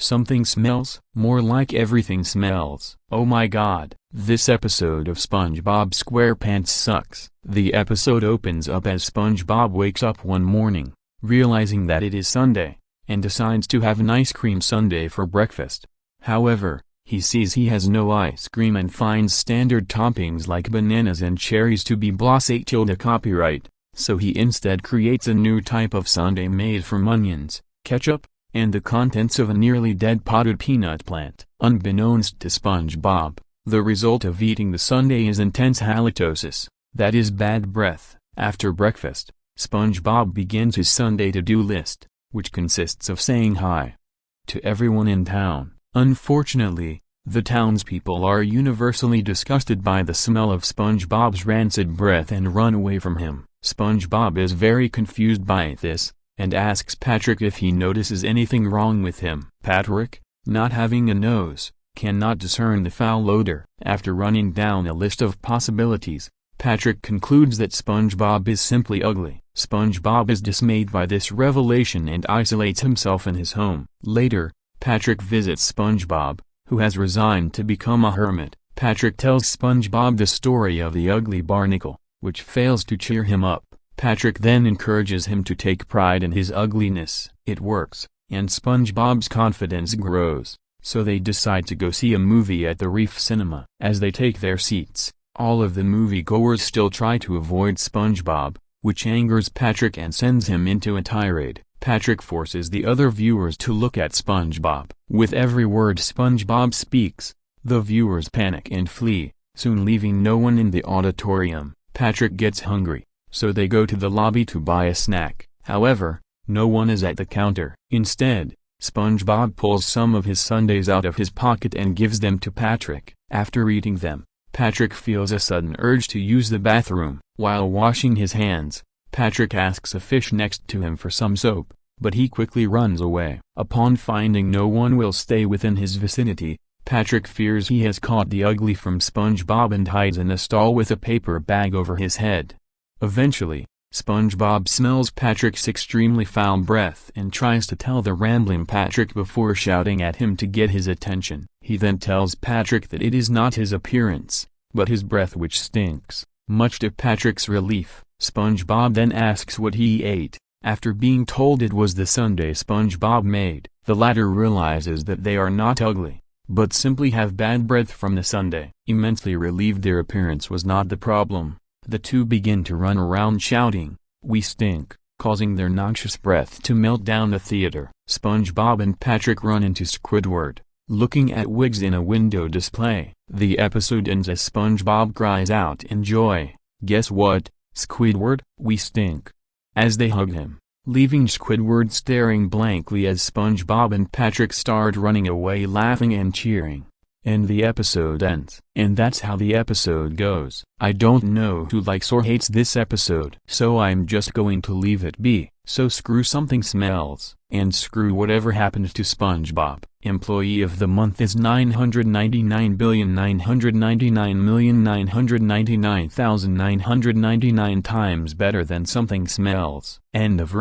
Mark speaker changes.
Speaker 1: Something smells? More like everything smells. Oh my god. This episode of SpongeBob SquarePants sucks. The episode opens up as SpongeBob wakes up one morning, realizing that it is Sunday, and decides to have an ice cream sundae for breakfast. However, he sees he has no ice cream and finds standard toppings like bananas and cherries to be Bloss 8 copyright, so he instead creates a new type of sundae made from onions, ketchup, and the contents of a nearly dead potted peanut plant. Unbeknownst to SpongeBob, the result of eating the sundae is intense halitosis, that is bad breath. After breakfast, SpongeBob begins his Sunday to-do list, which consists of saying hi to everyone in town. Unfortunately, the townspeople are universally disgusted by the smell of SpongeBob's rancid breath and run away from him. SpongeBob is very confused by this, and asks Patrick if he notices anything wrong with him. Patrick, not having a nose, cannot discern the foul odor. After running down a list of possibilities, Patrick concludes that SpongeBob is simply ugly. SpongeBob is dismayed by this revelation and isolates himself in his home. Later, Patrick visits SpongeBob, who has resigned to become a hermit. Patrick tells SpongeBob the story of the ugly barnacle, which fails to cheer him up. Patrick then encourages him to take pride in his ugliness. It works, and SpongeBob's confidence grows, so they decide to go see a movie at the Reef Cinema. As they take their seats, all of the moviegoers still try to avoid SpongeBob, which angers Patrick and sends him into a tirade. Patrick forces the other viewers to look at SpongeBob. With every word SpongeBob speaks, the viewers panic and flee, soon leaving no one in the auditorium. Patrick gets hungry, so they go to the lobby to buy a snack. However, no one is at the counter. Instead, SpongeBob pulls some of his sundaes out of his pocket and gives them to Patrick. After eating them, Patrick feels a sudden urge to use the bathroom. While washing his hands, Patrick asks a fish next to him for some soap, but he quickly runs away. Upon finding no one will stay within his vicinity, Patrick fears he has caught the ugly from SpongeBob and hides in a stall with a paper bag over his head. Eventually, SpongeBob smells Patrick's extremely foul breath and tries to tell the rambling Patrick before shouting at him to get his attention. He then tells Patrick that it is not his appearance, but his breath which stinks. Much to Patrick's relief, SpongeBob then asks what he ate. After being told it was the sundae SpongeBob made, the latter realizes that they are not ugly, but simply have bad breath from the sundae. Immensely relieved their appearance was not the problem, the two begin to run around shouting, "We stink," causing their noxious breath to melt down the theater. SpongeBob and Patrick run into Squidward, looking at wigs in a window display. The episode ends as SpongeBob cries out in joy, "Guess what, Squidward? We stink," as they hug him, leaving Squidward staring blankly as SpongeBob and Patrick start running away laughing and cheering. And the episode ends. And that's how the episode goes. I don't know who likes or hates this episode, so I'm just going to leave it be. So screw something smells, and screw whatever happened to SpongeBob. Employee of the month is 999,999,999,999 times better than something smells. End of